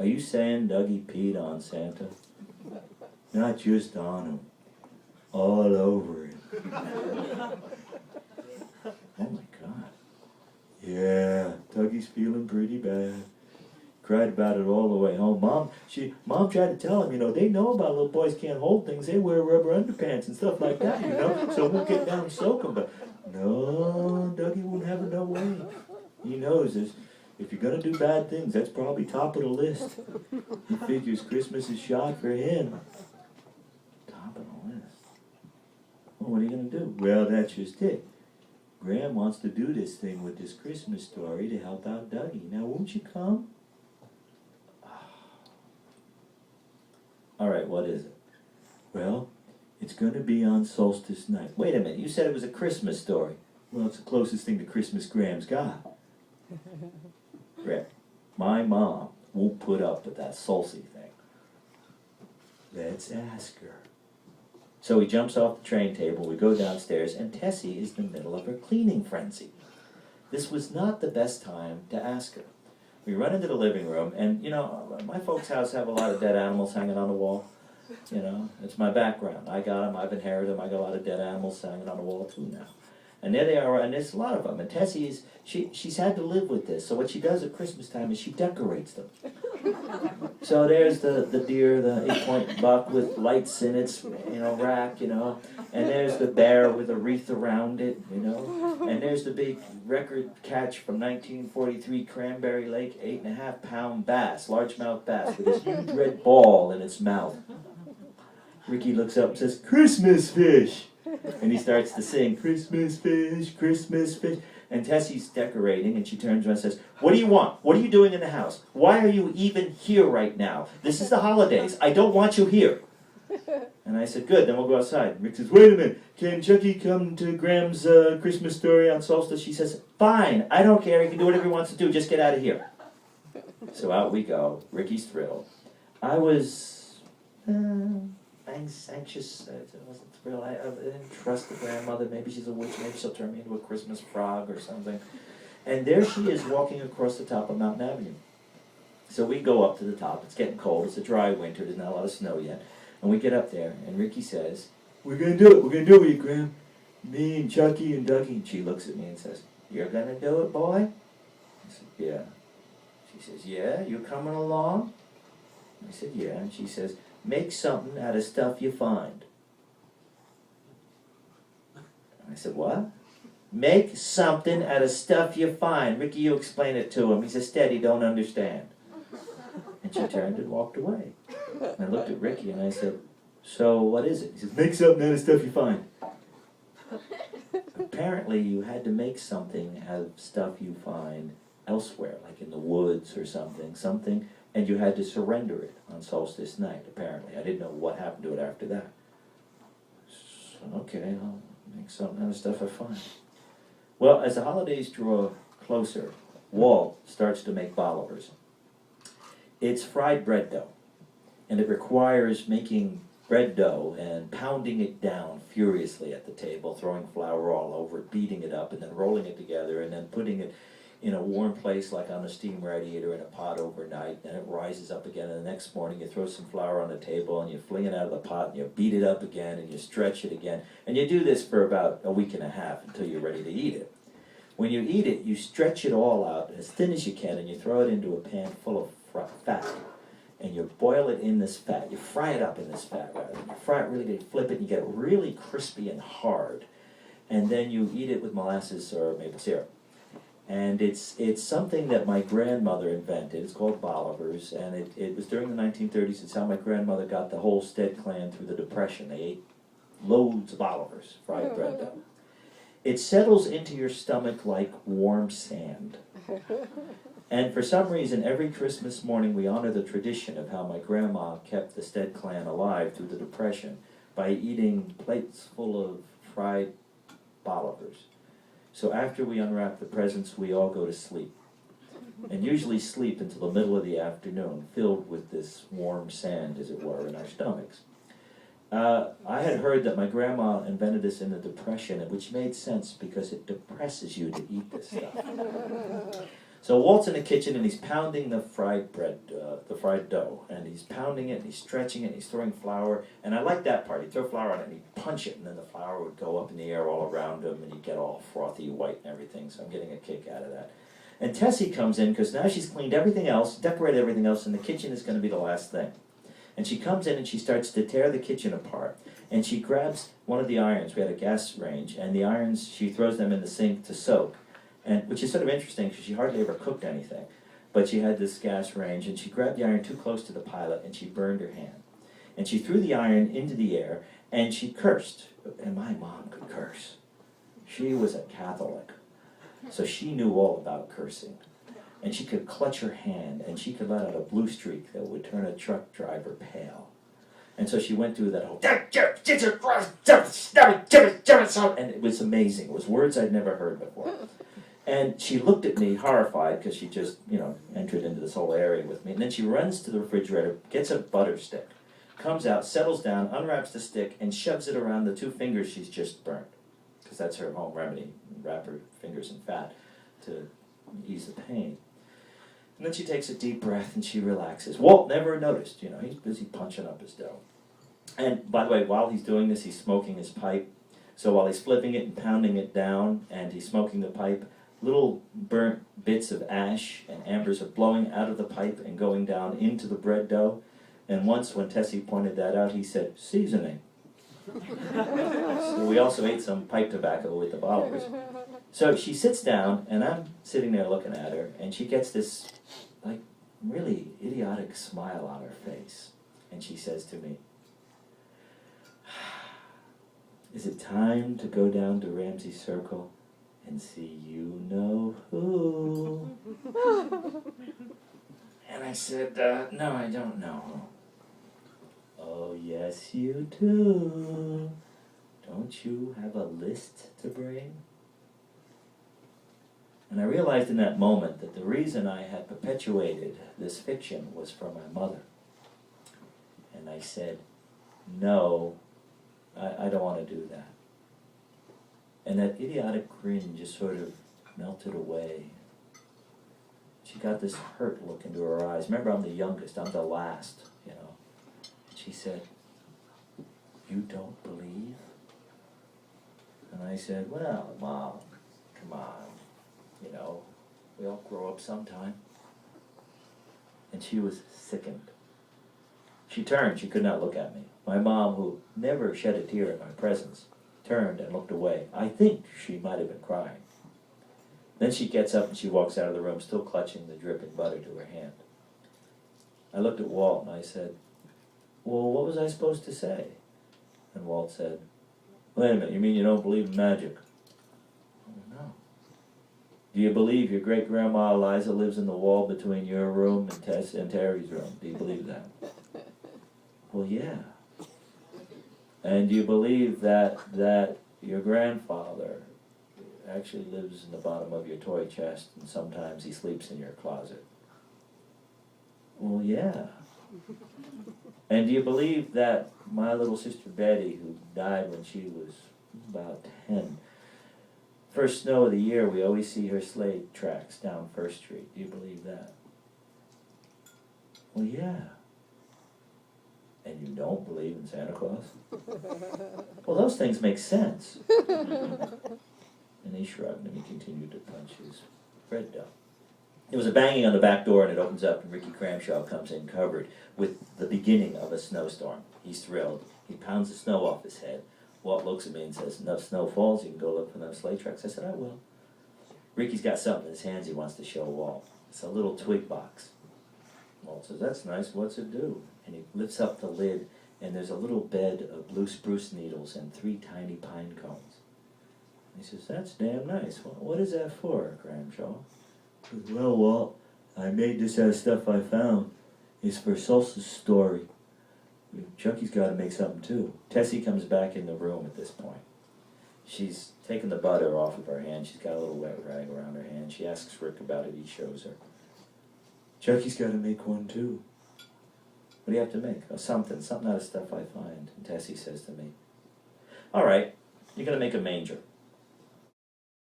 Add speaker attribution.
Speaker 1: Are you saying Dougie peed on Santa? Not just on him, all over him. Oh my God. Yeah, Dougie's feeling pretty bad. Cried about it all the way home. Mom tried to tell him, they know about little boys can't hold things. They wear rubber underpants and stuff like that, so we'll get down and soak them. But no, Dougie won't have it no way. He knows this. If you're going to do bad things, that's probably top of the list. He figures Christmas is shot for him. Top of the list. Well, what are you going to do? Well, that's just it. Graham wants to do this thing with this Christmas story to help out Dougie. Now, won't you come? All right, what is it? Well, it's going to be on Solstice night. Wait a minute, you said it was a Christmas story. Well, it's the closest thing to Christmas Graham's got. Rick, my mom won't put up with that Solstice thing. Let's ask her. So he jumps off the train table, we go downstairs, and Tessie is in the middle of her cleaning frenzy. This was not the best time to ask her. We run into the living room, and, my folks' house have a lot of dead animals hanging on the wall. It's my background. I got them, I've inherited them, I got a lot of dead animals hanging on the wall too now. And there they are, and there's a lot of them. And Tessie she's had to live with this. So what she does at Christmas time is she decorates them. So there's the deer, the 8-point buck with lights in its, rack, and there's the bear with a wreath around it, and there's the big record catch from 1943 Cranberry Lake 8.5-pound bass, largemouth bass, with this huge red ball in its mouth. Ricky looks up and says, "Christmas fish!" And he starts to sing, "Christmas fish, Christmas fish." And Tessie's decorating, and she turns around and says, "What do you want? What are you doing in the house? Why are you even here right now? This is the holidays. I don't want you here." And I said, "Good, then we'll go outside." And Rick says, "Wait a minute. Can Chucky come to Graham's Christmas story on Solstice?" She says, "Fine. I don't care. He can do whatever he wants to do. Just get out of here." So out we go. Ricky's thrilled. I was anxious. I wasn't thrilled. I didn't trust the grandmother. Maybe she's a witch. Maybe she'll turn me into a Christmas frog or something. And there she is walking across the top of Mountain Avenue. So we go up to the top. It's getting cold. It's a dry winter. There's not a lot of snow yet. And we get up there, and Ricky says, "We're going to do it. We're going to do it with you, Graham. Me and Chucky and Dougie." And she looks at me and says, "You're going to do it, boy?" I said, "Yeah." She says, "Yeah? You coming along?" I said, "Yeah." And she says, "Make something out of stuff you find." I said, "What?" "Make something out of stuff you find." Ricky, you explain it to him. He says, "Stead, he don't understand." And she turned and walked away. And I looked at Ricky and I said, "So what is it?" He says, "Make something out of stuff you find." Apparently you had to make something out of stuff you find elsewhere, like in the woods or something, and you had to surrender it on Solstice night, apparently. I didn't know what happened to it after that. So, okay, I'll make something out of stuff I find. Well, as the holidays draw closer, Walt starts to make bolivers. It's fried bread dough, and it requires making bread dough and pounding it down furiously at the table, throwing flour all over it, beating it up, and then rolling it together, and then putting it in a warm place like on a steam radiator in a pot overnight. Then it rises up again, and the next morning you throw some flour on the table, and you fling it out of the pot, and you beat it up again, and you stretch it again. And you do this for about a week and a half until you're ready to eat it. When you eat it, you stretch it all out as thin as you can, and you throw it into a pan full of fat. And you boil it in this fat. You fry it up in this fat, rather. You fry it really good, you flip it, and you get it really crispy and hard. And then you eat it with molasses or maple syrup. And it's something that my grandmother invented. It's called bolivers, and it was during the 1930s. It's how my grandmother got the whole Stead clan through the Depression. They ate loads of bolivers, fried bread dough. It settles into your stomach like warm sand. And for some reason, every Christmas morning we honor the tradition of how my grandma kept the Stead clan alive through the Depression by eating plates full of fried bolivers. So after we unwrap the presents, we all go to sleep. And usually sleep until the middle of the afternoon, filled with this warm sand, as it were, in our stomachs. I had heard that my grandma invented this in the Depression, which made sense because it depresses you to eat this stuff. So Walt's in the kitchen and he's pounding the fried bread, the fried dough, and he's pounding it, and he's stretching it, and he's throwing flour, and I like that part. He'd throw flour on it, and he'd punch it, and then the flour would go up in the air all around him, and he'd get all frothy white and everything, so I'm getting a kick out of that. And Tessie comes in, because now she's cleaned everything else, decorated everything else, and the kitchen is going to be the last thing. And she comes in, and she starts to tear the kitchen apart, and she grabs one of the irons. We had a gas range, and the irons, she throws them in the sink to soak, and which is sort of interesting, because she hardly ever cooked anything. But she had this gas range, and she grabbed the iron too close to the pilot, and she burned her hand. And she threw the iron into the air, and she cursed. And my mom could curse. She was a Catholic, so she knew all about cursing. And she could clutch her hand, and she could let out a blue streak that would turn a truck driver pale. And so she went through that whole, and it was amazing. It was words I'd never heard before. And she looked at me horrified, because she just, entered into this whole area with me. And then she runs to the refrigerator, gets a butter stick, comes out, settles down, unwraps the stick, and shoves it around the 2 fingers she's just burnt. Because that's her home remedy, wrap her fingers in fat to ease the pain. And then she takes a deep breath and she relaxes. Walt never noticed, he's busy punching up his dough. And by the way, while he's doing this, he's smoking his pipe. So while he's flipping it and pounding it down and he's smoking the pipe, little burnt bits of ash and ambers are blowing out of the pipe and going down into the bread dough. And once when Tessie pointed that out, he said, seasoning. So we also ate some pipe tobacco with the bottlers. So she sits down, and I'm sitting there looking at her, and she gets this, really idiotic smile on her face. And she says to me, is it time to go down to Ramsey Circle and see you-know-who? And I said, no, I don't know. Oh, yes, you do. Don't you have a list to bring? And I realized in that moment that the reason I had perpetuated this fiction was for my mother. And I said, no, I don't want to do that. And that idiotic grin just sort of melted away. She got this hurt look into her eyes. Remember, I'm the youngest, I'm the last, And she said, you don't believe? And I said, well, Mom, come on. We all grow up sometime. And she was sickened. She turned, she could not look at me. My mom, who never shed a tear in my presence, turned and looked away. I think she might have been crying. Then she gets up and she walks out of the room, still clutching the dripping butter to her hand. I looked at Walt and I said, well, what was I supposed to say? And Walt said, wait a minute, you mean you don't believe in magic? Oh, no. Do you believe your great-grandma Eliza lives in the wall between your room and Terry's room? Do you believe that? Well, yeah. And do you believe that your grandfather actually lives in the bottom of your toy chest and sometimes he sleeps in your closet? Well, yeah. And do you believe that my little sister Betty, who died when she was about 10, first snow of the year, we always see her sleigh tracks down First Street. Do you believe that? Well, yeah. And you don't believe in Santa Claus? Well, those things make sense. And he shrugged and he continued to punch his bread dough. There was a banging on the back door and it opens up and Ricky Cramshaw comes in covered with the beginning of a snowstorm. He's thrilled. He pounds the snow off his head. Walt looks at me and says, enough snow falls, you can go look for those sleigh tracks. I said, I will. Ricky's got something in his hands he wants to show Walt. It's a little twig box. Walt says, that's nice, what's it do? And he lifts up the lid and there's a little bed of blue spruce needles and 3 tiny pine cones. He says, that's damn nice. Well, what is that for, Cramshaw? He says, well, Walt, I made this out of stuff I found. It's for Solstice story. Chucky's got to make something too. Tessie comes back in the room at this point. She's taken the butter off of her hand. She's got a little wet rag around her hand. She asks Rick about it. He shows her. Chucky's got to make one too. What do you have to make? Oh, something out of stuff I find. And Tessie says to me, all right, you're going to make a manger.